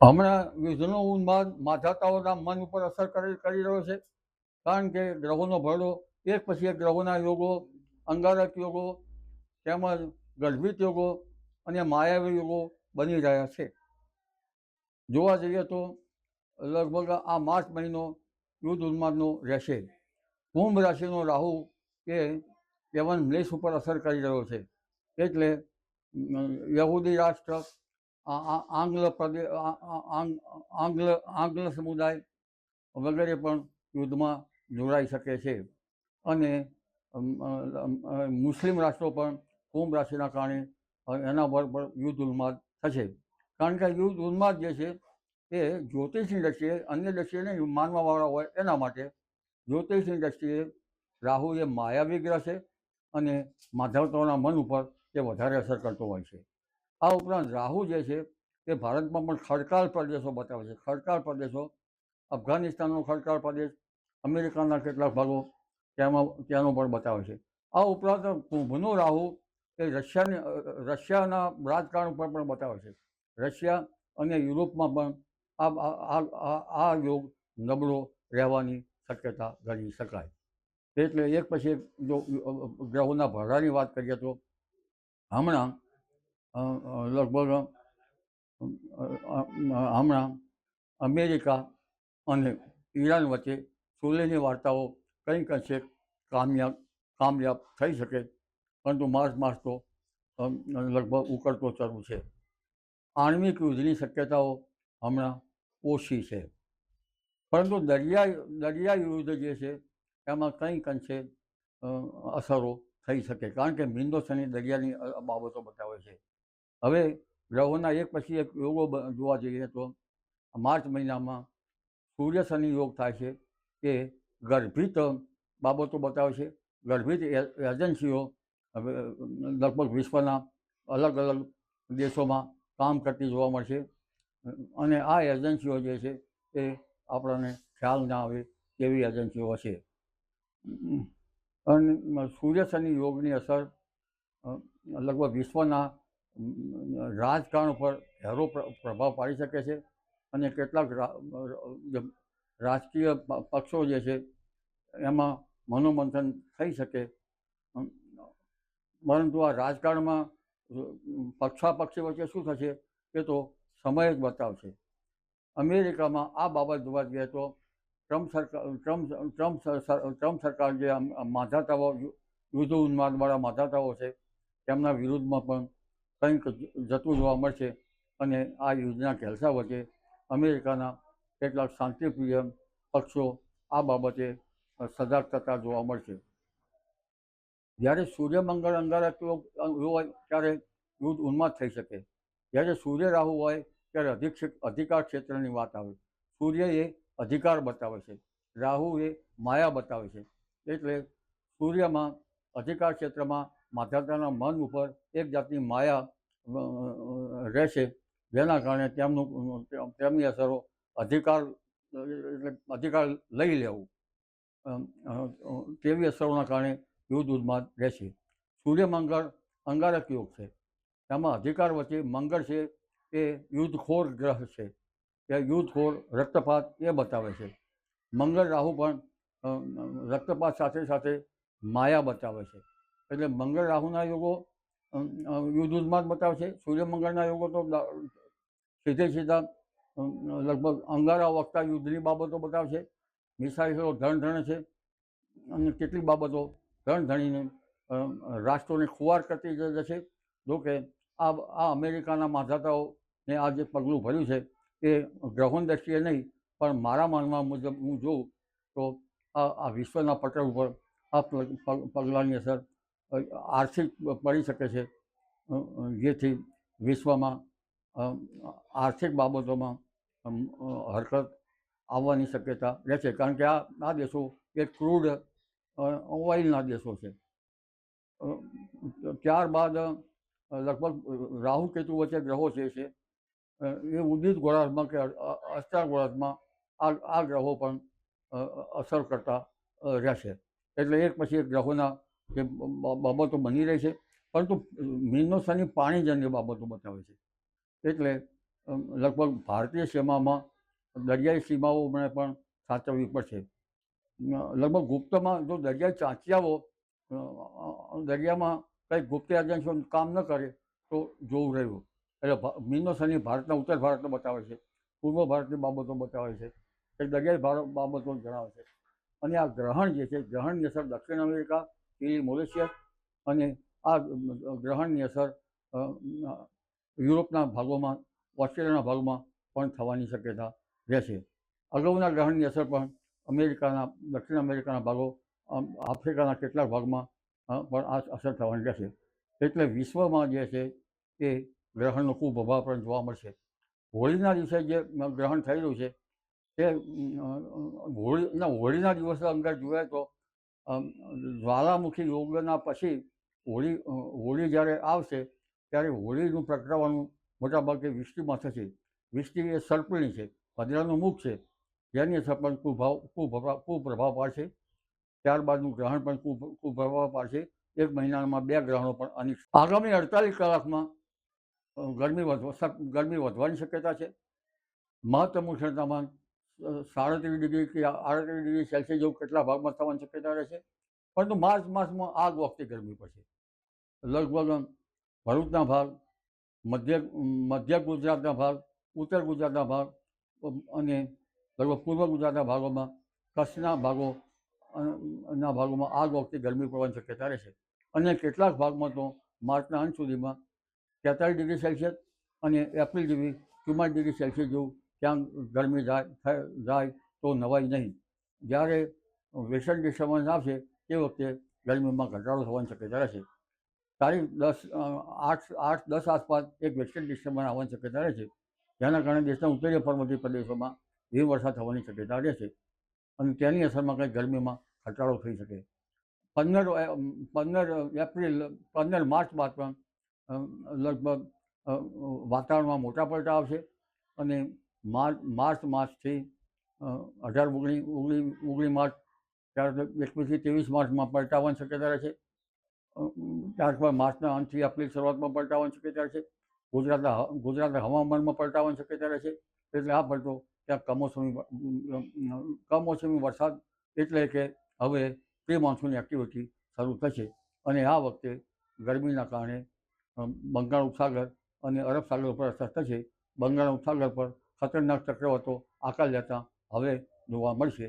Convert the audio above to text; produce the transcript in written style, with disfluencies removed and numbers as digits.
હમણાં યુદ્ધનો ઉન્માદ માધાતાઓના મન ઉપર અસર કરી રહ્યો છે, કારણ કે ગ્રહોનો ભરડો એક પછી એક ગ્રહોના યોગો, અંગારક યોગો તેમજ ગર્ભિત યોગો અને માયાવી યોગો બની રહ્યા છે. જોવા જઈએ તો લગભગ આ માર્ચ મહિનો યુદ્ધ ઉન્માદનો રહેશે. કુંભ રાશિનો રાહુ એ યવન મેષ ઉપર અસર કરી રહ્યો છે, એટલે યહૂદી રાષ્ટ્ર, આંગ્લ સમુદાય વગેરે પણ યુદ્ધમાં જોડાઈ શકે છે. અને મુસ્લિમ રાષ્ટ્રો પણ કુંભ રાશિના કારણે એના પર પણ યુદ્ધ ઉન્માદ થશે. કારણ કે યુદ્ધ ઉન્માદ જે છે એ જ્યોતિષની દ્રષ્ટિએ, અન્ય દ્રષ્ટિએ નહીં, માનવાવાળા હોય એના માટે જ્યોતિષની દ્રષ્ટિએ રાહુ એ માયાવી ગ્રહ છે અને માધવતાઓના મન ઉપર તે વધારે અસર કરતો હોય છે. આ ઉપરાંત રાહુ જે છે એ ભારતમાં પણ ખડકાળ પ્રદેશો બતાવે છે. ખડકાળ પ્રદેશો, અફઘાનિસ્તાનનો ખડકાળ પ્રદેશ, અમેરિકાના કેટલાક ભાગો ત્યાંનો પણ બતાવે છે. આ ઉપરાંત કુંભનો રાહુ એ રશિયાના રાજકારણ ઉપર પણ બતાવે છે. રશિયા અને યુરોપમાં પણ આ યોગ નબળો રહેવાની શક્યતા ગણી શકાય. એટલે એક પછી એક જો ગ્રહોના ભરડાની વાત કરીએ તો હમણાં અમેરિકા અને ઈરાન વચ્ચે સુલેહની વાર્તાઓ કંઈક અંશે કામયાબ થઈ શકે, પરંતુ માર્ચ તો લગભગ ઉકળતો ચરુ છે. આણ્વિક યુદ્ધની શક્યતાઓ હમણાં ઓછી છે, પરંતુ દરિયાઈ યુદ્ધ જે છે એમાં કંઈક અંશે અસરો થઈ શકે, કારણ કે મિંદો શનિ દરિયાની બાબતો બતાવે છે. હવે ગ્રહોના એક પછી એક યોગો જોવા જઈએ તો માર્ચ મહિનામાં સૂર્ય શનિ યોગ થાય છે, એ ગર્ભિત બાબતો બતાવે છે. ગર્ભિત એજન્સીઓ લગભગ વિશ્વના અલગ અલગ દેશોમાં કામ કરતી જોવા મળશે, અને આ એજન્સીઓ જે છે એ આપણને ખ્યાલ ના આવે તેવી એજન્સીઓ હશે. અને સૂર્ય શનિ યોગની અસર લગભગ વિશ્વના રાજકારણ પર ઘેરો પ્રભાવ પાડી શકે છે, અને કેટલાક રાજકીય પક્ષો જે છે એમાં મનોમંથન થઈ શકે. પરંતુ આ રાજકારણમાં પક્ષાપક્ષી વચ્ચે શું થશે એ તો સમય જ બતાવશે. અમેરિકામાં આ બાબત જોવા જઈએ તો ટ્રમ્પ સરકાર જે માધાતાઓ, યુદ્ધ ઉન્માદવાળા માધાતાઓ છે, તેમના વિરુદ્ધમાં પણ કંઈક જતું જોવા મળશે, અને આ યુદ્ધના ઘેલસા વચ્ચે અમેરિકાના કેટલાક શાંતિપ્રિય પક્ષો આ બાબતે સજાગ થતા જોવા મળશે. જ્યારે સૂર્યમંગળ અંગારક યોગ હોય ત્યારે યુદ્ધ ઉન્માદ થઈ શકે. જ્યારે સૂર્ય રાહુ હોય ત્યારે અધિકાર ક્ષેત્રની વાત આવે. સૂર્ય એ અધિકાર બતાવે છે, રાહુ એ માયા બતાવે છે. એટલે સૂર્યમાં અધિકાર ક્ષેત્રમાં માધાતાના મન ઉપર એક જાતની માયા રહેશે, જેના કારણે તેમની અસરો અધિકાર લઈ લેવું તેવી અસરોના કારણે યુદ્ધ ઉન્માદ રહેશે. સૂર્યમંગળ અંગારક યોગ છે, એમાં અધિકાર વચ્ચે મંગળ છે એ યુદ્ધખોર ગ્રહ છે, એ યુદ્ધખોર રક્તપાત એ બતાવે છે. મંગળ રાહુ પણ રક્તપાત સાથે સાથે માયા બતાવે છે. એટલે મંગળ રાહુના યોગો યુદ્ધ ઉન્માદ બતાવે છે. સૂર્યમંગળના યોગો તો સીધા લગભગ અંગારા વખતા યુદ્ધની બાબતો બતાવે છે. મિસાઇલો ધણ છે, અને કેટલીક બાબતો ધણીને રાષ્ટ્રોને ખુવાર કરતી જશે. જોકે આ અમેરિકાના માધાતાઓને આ જે પગલું ભર્યું છે એ ગ્રહોની દ્રષ્ટિએ નહીં, પણ મારા માનવા મુજબ હું જોઉં તો આ વિશ્વના પટલ ઉપર આ પગલાંની અસર આર્થિક પડી શકે છે, જેથી વિશ્વમાં આર્થિક બાબતોમાં હરકત આવવાની શક્યતા રહેશે. કારણ કે આ દેશો એ ક્રૂડ ઓઇલના દેશો છે. ત્યારબાદ લગભગ રાહુ કેતુ વચ્ચે ગ્રહો જે છે એ ઉદિત ગોળાર્ધમાં કે અષ્ટાર ગોળાર્ધમાં આ ગ્રહો પણ અસર કરતા રહેશે. એટલે એક પછી એક ગ્રહોના જે બાબતો બની રહી છે, પરંતુ મીનનો શનિ પાણીજન્ય બાબતો બતાવે છે. એટલે લગભગ ભારતીય સીમામાં દરિયાઈ સીમાઓને પણ સાચવવી પડશે. લગભગ ગુપ્તમાં જો દરિયાઈ ચાંચિયાઓ દરિયામાં કંઈક ગુપ્ત એજન્સીઓ કામ ન કરે તો જોવું રહ્યું. એટલે મીનો શનિ ભારતના ઉત્તર ભારતનો બતાવે છે, પૂર્વ ભારતની બાબતો બતાવે છે, એ દરિયાઈ બાબતો જણાવે છે. અને આ ગ્રહણ જે છે, ગ્રહણની અસર દક્ષિણ અમેરિકા, ચીલી, મોરેશિયસ અને આ ગ્રહણની અસર યુરોપના ભાગોમાં, ઓસ્ટ્રેલિયાના ભાગોમાં પણ થવાની શક્યતા રહેશે. અગાઉના ગ્રહણની અસર પણ અમેરિકાના, દક્ષિણ અમેરિકાના ભાગો, આફ્રિકાના કેટલાક ભાગમાં પણ આ અસર થવાની રહેશે. એટલે વિશ્વમાં જે છે એ ગ્રહણનો ખૂબ પ્રભાવ પણ જોવા મળશે. હોળીના દિવસે જે ગ્રહણ થઈ રહ્યું છે તે હોળીના દિવસે અંદર જોઈએ તો જ્વાલામુખી યોગના પછી હોળી જ્યારે આવશે ત્યારે હોળીનું પ્રગટાવવાનું મોટાભાગે વિષ્ટિમાં થશે. વિષ્ટિ એ સર્પણી છે, પદરાનું મુખ છે, જેની અસર પણ ખૂબ પ્રભાવ પાડશે. ત્યારબાદનું ગ્રહણ પણ ખૂબ પ્રભાવ પાડશે. 1 મહિનામાં 2 ગ્રહણો પણ આની આગામી 48 કલાકમાં ગરમી વધવાની શક્યતા છે. મહત્તમ ઉષ્ણતામાન 37 ડિગ્રી કે 38 ડિગ્રી સેલ્સિયસ જેવું કેટલા ભાગમાં થવાની શક્યતા રહેશે. પરંતુ માર્ચ માસમાં આ વખતે ગરમી પડશે. લગભગ ભરૂચના ભાગ, મધ્ય ગુજરાતના ભાગ, ઉત્તર ગુજરાતના ભાગ અને લગભગ પૂર્વ ગુજરાતના ભાગોમાં, કચ્છના ભાગોમાં આ વખતે ગરમી પડવાની શક્યતા રહેશે. અને કેટલાક ભાગમાં તો માર્ચના અંત સુધીમાં 43 ડિગ્રી સેલ્સિયસ અને એપ્રિલ જેવી 44 ડિગ્રી સેલ્સિયસ જેવું ત્યાં ગરમી જાય તો નવાઈ નહીં. જ્યારે વેસ્ટર્ન ડિસ્ટર્બન્સ આવશે તે વખતે ગરમીમાં ઘટાડો થવાની શક્યતા રહેશે. તારીખ 8-10 આસપાસ એક વેસ્ટર્ન ડિસ્ટર્બન્સ આવવાની શક્યતા રહેશે, જેના કારણે દેશના ઉત્તરીય પર્વતીય પ્રદેશોમાં હિમવર્ષા થવાની શક્યતા રહેશે અને તેની અસરમાં કંઈક ગરમીમાં ઘટાડો થઈ શકે. 15 માર્ચ બાદ પણ લગભગ વાતાવરણમાં મોટા પલટા આવશે અને માર્ચ માસથી 18-19 માર્ચ, ત્યારબાદ 21થી 23 માર્ચમાં પલટા આવવાની શક્યતા રહેશે. ત્યારબાદ માર્ચના અંતથી એપ્રિલ શરૂઆતમાં પલટા આવવાની શક્યતા રહેશે. ગુજરાતના હવામાનમાં પલટા આવવાની શક્યતા રહેશે. એટલે આ પલટો ત્યાં કમોસમી વરસાદ, એટલે કે હવે પ્રી મોન્સૂનની એક્ટિવિટી શરૂ થશે અને આ વખતે ગરમીના કારણે બંગાળ ઉપસાગર અને અરબ સાગર ઉપર અસર થશે. બંગાળ ઉપસાગર પર ખતરનાક ચક્રવાતો આકાર લેતા હવે જોવા મળશે.